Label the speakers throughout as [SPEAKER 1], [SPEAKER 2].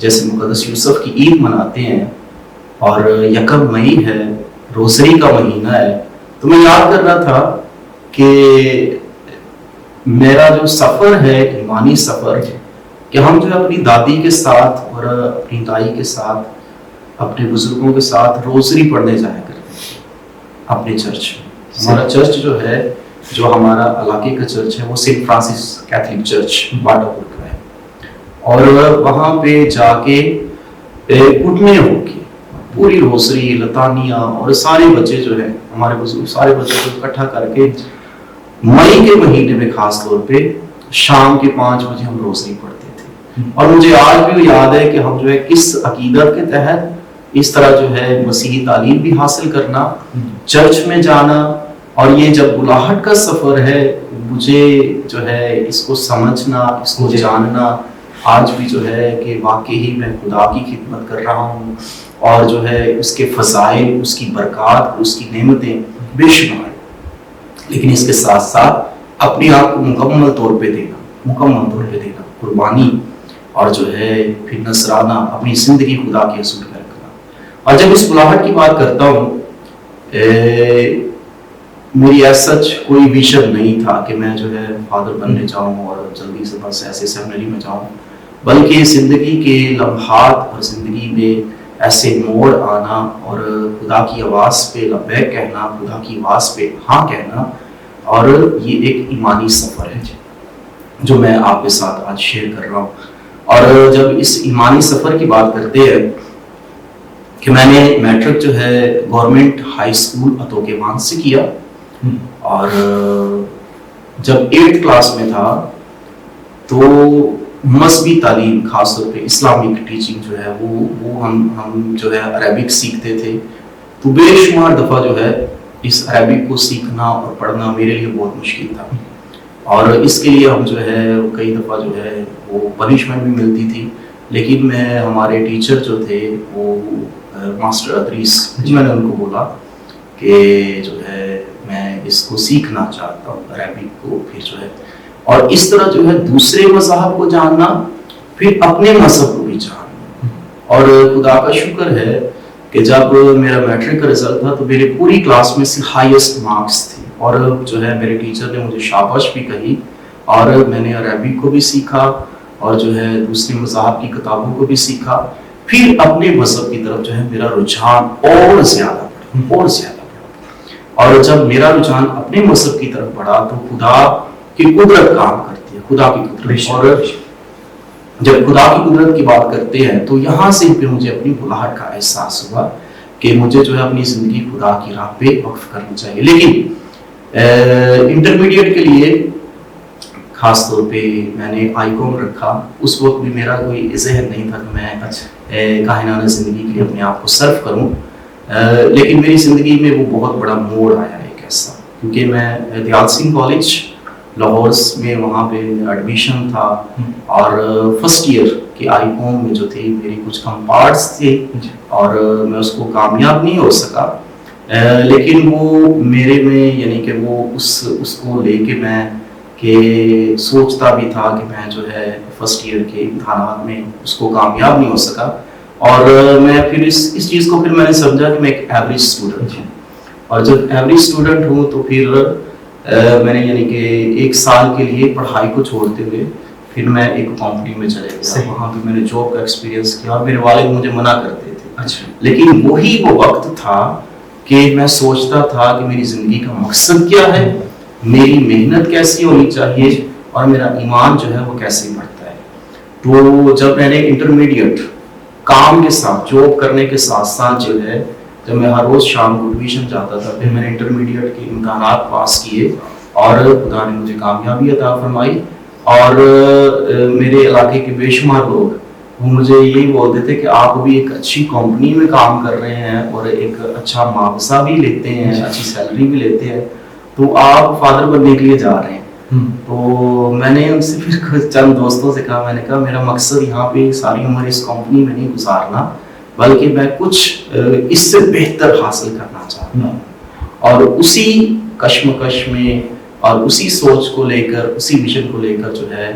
[SPEAKER 1] جیسے مقدس یوسف کی عید مناتے ہیں اور 1 مئی ہے، روزری کا مہینہ ہے، تو میں یاد کر رہا تھا کہ میرا جو سفر ہے ایمانی سفر، کہ ہم جو ہے اپنی دادی کے ساتھ اور اپنی دائی کے ساتھ اپنے بزرگوں کے ساتھ روزری پڑھنے جایا کرتے تھے اپنے چرچ میں. ہمارا چرچ جو ہے، جو ہمارا علاقے کا چرچ ہے، وہ saint Francis Catholic church Batapur کا ہے، اور وہاں پہ جا کے اٹھنے ہو کے پوری روزری لطانیہ اور سارے بچے جو ہے ہمارے بزرگ سارے بچے کو اکٹھا کر کے مئی کے مہینے میں خاص طور پہ شام کے 5 بجے ہم روزری پڑھتے تھے. اور مجھے آج بھی یاد ہے کہ ہم جو ہے کس عقیدت کے تحت اس طرح جو ہے مسیحی تعلیم بھی حاصل کرنا، چرچ میں جانا، اور یہ جب بلاہٹ کا سفر ہے مجھے جو ہے اس کو سمجھنا، اس کو جاننا آج بھی جو ہے کہ واقعی میں خدا کی خدمت کر رہا ہوں، اور جو ہے اس کے فضائل، اس کی برکات، اس کی نعمتیں بے شمار. لیکن اس کے ساتھ ساتھ اپنے آپ کو مکمل طور پہ دینا قربانی، اور جو ہے پھر نذرانہ اپنی زندگی خدا کے حضور میں رکھنا. اور جب اس بلاہٹ کی بات کرتا ہوں، میری ایز سچ کوئی ویژن نہیں تھا کہ میں جو ہے فادر بننے جاؤں اور جلدی سے بس ایسے سیمنری میں جاؤں، بلکہ زندگی کے لمحات اور زندگی میں ایسے موڑ آنا اور خدا کی آواز پہ لبیک کہنا، خدا کی آواز پہ ہاں کہنا، اور یہ ایک ایمانی سفر ہے جو میں آپ کے ساتھ آج شیئر کر رہا ہوں. اور جب اس ایمانی سفر کی بات کرتے ہیں کہ میں نے میٹرک جو ہے گورنمنٹ ہائی اسکول اتوکیوان سے کیا، اور جب 8th کلاس میں تھا تو مذہبی تعلیم خاص طور پہ اسلامک ٹیچنگ جو ہے وہ ہم جو ہے عربک سیکھتے تھے. تو بے شمار دفعہ جو ہے اس عربک کو سیکھنا اور پڑھنا میرے لیے بہت مشکل تھا، اور اس کے لیے ہم جو ہے کئی دفعہ جو ہے وہ پنشمنٹ بھی ملتی تھی. لیکن میں ہمارے ٹیچر جو تھے وہ ماسٹر ادریس، میں نے ان کو بولا کہ جو ہے میں اس کو سیکھنا چاہتا ہوں عربک کو، پھر جو ہے اور اس طرح جو ہے دوسرے مذہب کو جاننا، پھر اپنے مذہب کو بھی جاننا. اور خدا کا شکر ہے کہ جب میرا میٹرک کا رزلٹ تھا تو میرے پوری کلاس میں سے ہائیسٹ مارکس تھے، اور جو ہے میرے ٹیچر نے مجھے شاباش بھی کہی، اور میں نے عربک کو بھی سیکھا اور جو ہے دوسرے مذاہب کی کتابوں کو بھی سیکھا. پھر اپنے مذہب کی طرف جو ہے میرا رجحان اور زیادہ بڑھا، اور جب میرا رجحان اپنے مذہب کی طرف بڑھا تو خدا کی قدرت کام کرتی ہے، خدا کی قدرت. اور جب خدا کی قدرت کی بات کرتے ہیں تو یہاں سے پھر مجھے اپنی بلاہٹ کا احساس ہوا کہ مجھے جو ہے اپنی زندگی خدا کی راہ پہ وقف کرنی چاہیے. لیکن انٹرمیڈیٹ کے لیے خاص طور پہ میں نے آئی کام رکھا. اس وقت بھی میرا کوئی ذہن نہیں تھا کہ میں کائنانہ زندگی کے لیے اپنے آپ کو صرف کروں، لیکن میری زندگی میں وہ بہت بڑا موڑ آیا ایک ایسا، کیونکہ میں دیال سنگھ کالج لاہور میں وہاں پہ ایڈمیشن تھا، اور فرسٹ ایئر کے آئی کام میں جو تھی میری کچھ کم پارٹس تھے اور میں اس کو کامیاب نہیں ہو سکا. لیکن وہ میرے میں یعنی کہ وہ اس کو لے کے میں کہ سوچتا بھی تھا کہ میں جو ہے فرسٹ ایئر کے امتحانات میں اس کو کامیاب نہیں ہو سکا. اور میں پھر اس چیز کو پھر میں نے سمجھا کہ میں ایک ایوریج اسٹوڈنٹ ہوں، اور جب ایوریج اسٹوڈنٹ ہوں تو پھر میں نے یعنی کہ 1 سال کے لیے پڑھائی کو چھوڑتے ہوئے پھر میں ایک کمپنی میں چلے گیا. وہاں پہ میں نے جاب کا ایکسپیرینس کیا، اور میرے والد مجھے منع کرتے تھے. لیکن وہی وہ وقت تھا کہ میں سوچتا تھا کہ میری زندگی کا مقصد کیا ہے، میری محنت کیسی ہونی چاہیے، اور میرا ایمان جو ہے وہ کیسے بڑھتا ہے. تو جب میں نے انٹرمیڈیٹ کام کے ساتھ جاب کرنے کے ساتھ ساتھ جو ہے جب میں ہر روز شام کو ٹیوشن جاتا تھا، پھر میں نے انٹرمیڈیٹ کے امتحانات پاس کیے اور خدا نے مجھے کامیابی عطا فرمائی. اور میرے علاقے کے بے شمار لوگ وہ مجھے یہی بولتے تھے کہ آپ ابھی ایک اچھی کمپنی میں کام کر رہے ہیں اور ایک اچھا معاوضہ بھی لیتے ہیں، اچھی سیلری بھی لیتے ہیں، تو آپ فادر بننے کے لیے جا رہے ہیں. تو میں نے ان سے پھر چند دوستوں سے کہا، میں نے کہا میرا مقصد یہاں پہ ساری عمر اس کمپنی میں نہیں گزارنا، بلکہ میں کچھ اس سے بہتر حاصل کرنا چاہتا ہوں. اور اسی کشمکش میں اور اسی سوچ کو لے کر، اسی ویژن کو لے کر جو ہے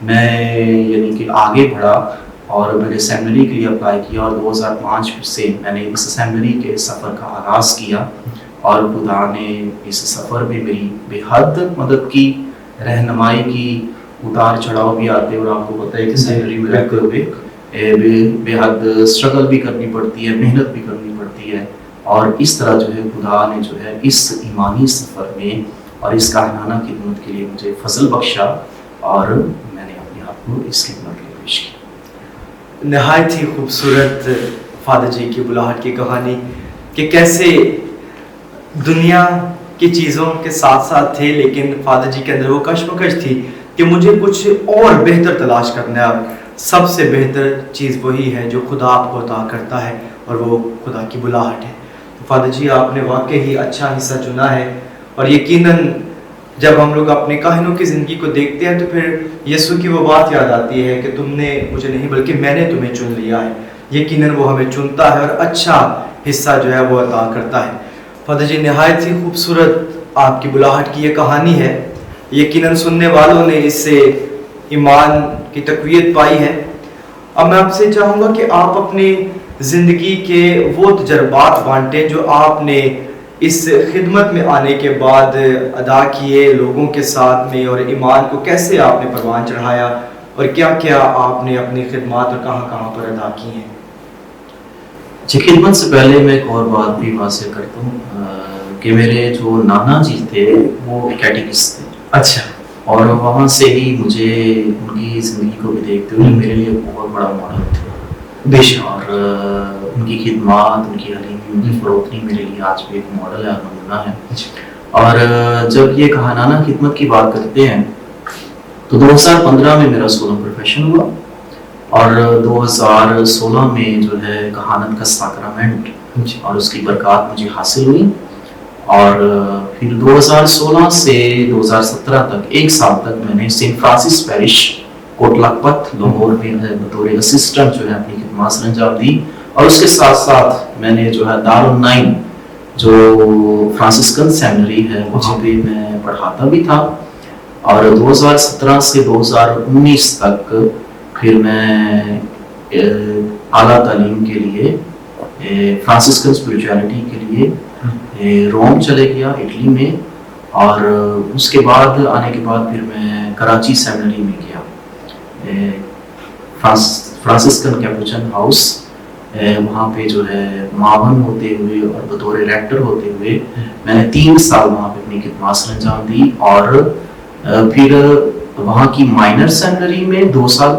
[SPEAKER 1] میں یعنی کہ آگے بڑھا. اور میں نے سیمنری کے لیے اپلائی کیا اور 2005 سے میں نے اس سیمنری کے سفر کا آغاز کیا اور خدا نے اس سفر میں میری بے حد مدد کی، رہنمائی کی، اتار چڑھاؤ بھی آتے اور آپ کو پتہ ہے کہ سیمنری میں رہتے ہوئے بے حد اسٹرگل بھی کرنی پڑتی ہے، محنت بھی کرنی پڑتی ہے، اور اس طرح جو ہے خدا نے جو ہے اس ایمانی سفر میں اور اس کائنانہ خدمت کے لیے مجھے فضل بخشا اور میں نے اپنے آپ کو اس خدمت کے لیے پیش کیا۔
[SPEAKER 2] نہایت ہی خوبصورت فادر جی کی بلاہٹ کی کہانی کہ کیسے دنیا کی چیزوں کے ساتھ ساتھ تھے، لیکن فادر جی کے اندر وہ کشمکش تھی کہ مجھے کچھ اور بہتر تلاش کرنا ہے۔ سب سے بہتر چیز وہی ہے جو خدا آپ کو عطا کرتا ہے اور وہ خدا کی بلاہٹ ہے۔ فادر جی آپ نے واقعی ہی اچھا حصہ چنا ہے، اور یقیناً جب ہم لوگ اپنے کاہنوں کی زندگی کو دیکھتے ہیں تو پھر یسوع کی وہ بات یاد آتی ہے کہ تم نے مجھے نہیں بلکہ میں نے تمہیں چن لیا ہے۔ یقیناً وہ ہمیں چنتا ہے اور اچھا حصہ جو ہے وہ عطا کرتا ہے۔ فادر جی نہایت ہی خوبصورت آپ کی بلاہٹ کی یہ کہانی ہے، یقیناً سننے والوں نے اس سے ایمان کی تقویت پائی ہے۔ اب میں آپ سے چاہوں گا کہ آپ اپنی زندگی کے وہ تجربات بانٹیں جو آپ نے اس خدمت میں آنے کے بعد ادا کیے لوگوں کے ساتھ میں، اور ایمان کو کیسے آپ نے پروان چڑھایا اور کیا کیا آپ نے اپنی خدمات اور کہاں کہاں پر ادا کی ہیں۔
[SPEAKER 1] جی، خدمت سے پہلے میں ایک اور بات بھی واضح کرتا ہوں کہ میرے جو نانا جی تھے وہ کیٹیکسٹ تھے،
[SPEAKER 2] اچھا،
[SPEAKER 1] اور وہاں سے ہی مجھے ان کی زندگی کو بھی دیکھتے ہوئے میرے لیے بہت بڑا ماڈل تھے
[SPEAKER 2] بے شک،
[SPEAKER 1] اور ان کی خدمات، ان کی حلیمی، ان کی فروتنی میرے لیے آج بھی ایک ماڈل ہے، نمونہ ہے۔ اور جب یہ کہانانہ خدمت کی بات کرتے ہیں تو 2015 میں میرا سولم پروفیشن ہوا، اور 2016 میں جو ہے کہانت کا ساکرامنٹ اور اس کی برکات مجھے حاصل ہوئی، اور پھر 2016 سے 2017 تک ایک سال تک میں نے Saint Francis perish Kot Lakhpat Lahore میں بطور اسسٹنٹ جو ہے اپنی خدمات سر انجام دی، اور اس کے ساتھ ساتھ میں نے جو ہے دارالنائن جو فرانسسکن سیمنری ہے وہاں پہ میں پڑھاتا بھی تھا، اور 2017 سے 2019 تک پھر میں اعلیٰ تعلیم کے لیے فرانسسکن اسپریچویلٹی کے لیے روم چلے گیا اٹلی میں، اور اس کے بعد آنے کے بعد پھر میں کراچی سیمنری میں گیا، فرانسسکن کیپوچن ہاؤس، وہاں پہ جو ہے معاون ہوتے ہوئے اور بطور ریکٹر ہوتے ہوئے میں نے 3 سال وہاں پہ اپنی خدمات سر انجام دی، اور پھر وہاں کی مائنر سیمنری میں 2 سال،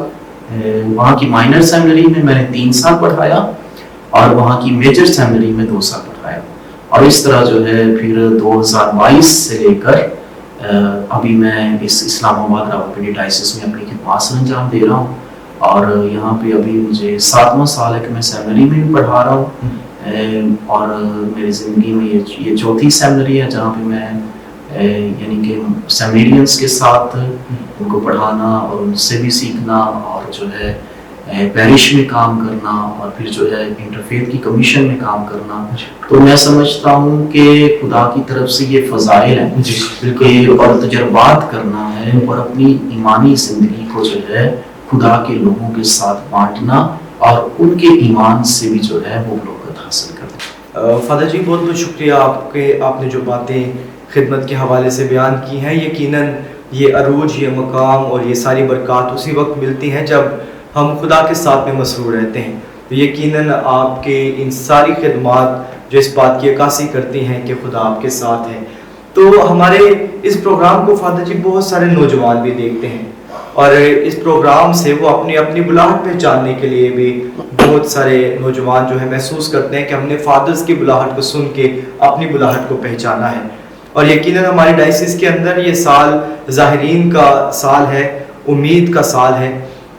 [SPEAKER 1] وہاں کی مائنر سیمنری میں نے 3 سال پڑھایا، اور وہاں کی میجر سیمنری میں 2 سال پڑھایا، اور اس طرح جو ہے پھر 2022 سے لے کر ابھی میں اس اسلام آباد راولپنڈی ڈائسس میں اپنی خدمات سر انجام دے رہا ہوں، اور یہاں پہ ابھی مجھے 7واں سال ہے کہ میں سیمنری میں بھی پڑھا رہا ہوں، اور میری زندگی میں یہ 4تھی سیمنری ہے جہاں پہ میں یعنی کہ سیمنیرینس کے ساتھ ان کو پڑھانا اور ان سے بھی سیکھنا، اور جو ہے پیرش میں کام کرنا، اور پھر جو ہے انٹرفیتھ کی کمیشن میں کام کرنا، تو میں سمجھتا ہوں کہ خدا کی طرف سے یہ فضائل ہیں بالکل، اور تجربات کرنا ہے اور اپنی ایمانی زندگی کو جو ہے خدا کے لوگوں کے ساتھ بانٹنا اور ان کے ایمان سے بھی جو ہے وہ برکت حاصل کرنا۔
[SPEAKER 2] فادر جی بہت بہت شکریہ آپ نے جو باتیں خدمت کے حوالے سے بیان کی ہیں۔ یقیناً یہ عروج، یہ مقام اور یہ ساری برکات اسی وقت ملتی ہیں جب ہم خدا کے ساتھ میں مسرور رہتے ہیں، تو یقیناً آپ کے ان ساری خدمات جو اس بات کی عکاسی کرتی ہیں کہ خدا آپ کے ساتھ ہے۔ تو ہمارے اس پروگرام کو فادر جی بہت سارے نوجوان بھی دیکھتے ہیں، اور اس پروگرام سے وہ اپنی اپنی بلاہٹ پہچاننے کے لیے بھی بہت سارے نوجوان جو ہے محسوس کرتے ہیں کہ ہم نے فادرز کی بلاہٹ کو سن کے اپنی بلاہٹ کو پہچانا ہے، اور یقیناً ہماری ڈائسس کے اندر یہ سال ظاہرین کا سال ہے، امید کا سال ہے،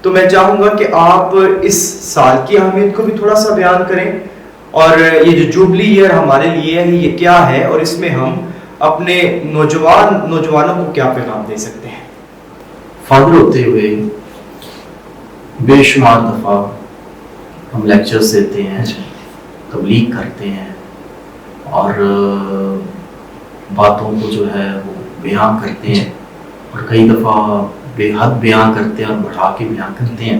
[SPEAKER 2] تو میں چاہوں گا کہ آپ اس سال کی اہمیت کو بھی تھوڑا سا بیان کریں، اور یہ جو جوبلی ایئر ہمارے لیے ہے یہ کیا ہے، اور اس میں ہم اپنے نوجوانوں کو کیا پیغام دے سکتے ہیں۔
[SPEAKER 1] فادر ہوتے ہوئے بے شمار دفعہ ہم لیکچرز دیتے ہیں، تبلیغ کرتے ہیں، اور باتوں کو جو ہے وہ بیان کرتے ہیں، اور کئی دفعہ بے حد بیان کرتے ہیں اور بڑھا کے بیان کرتے ہیں،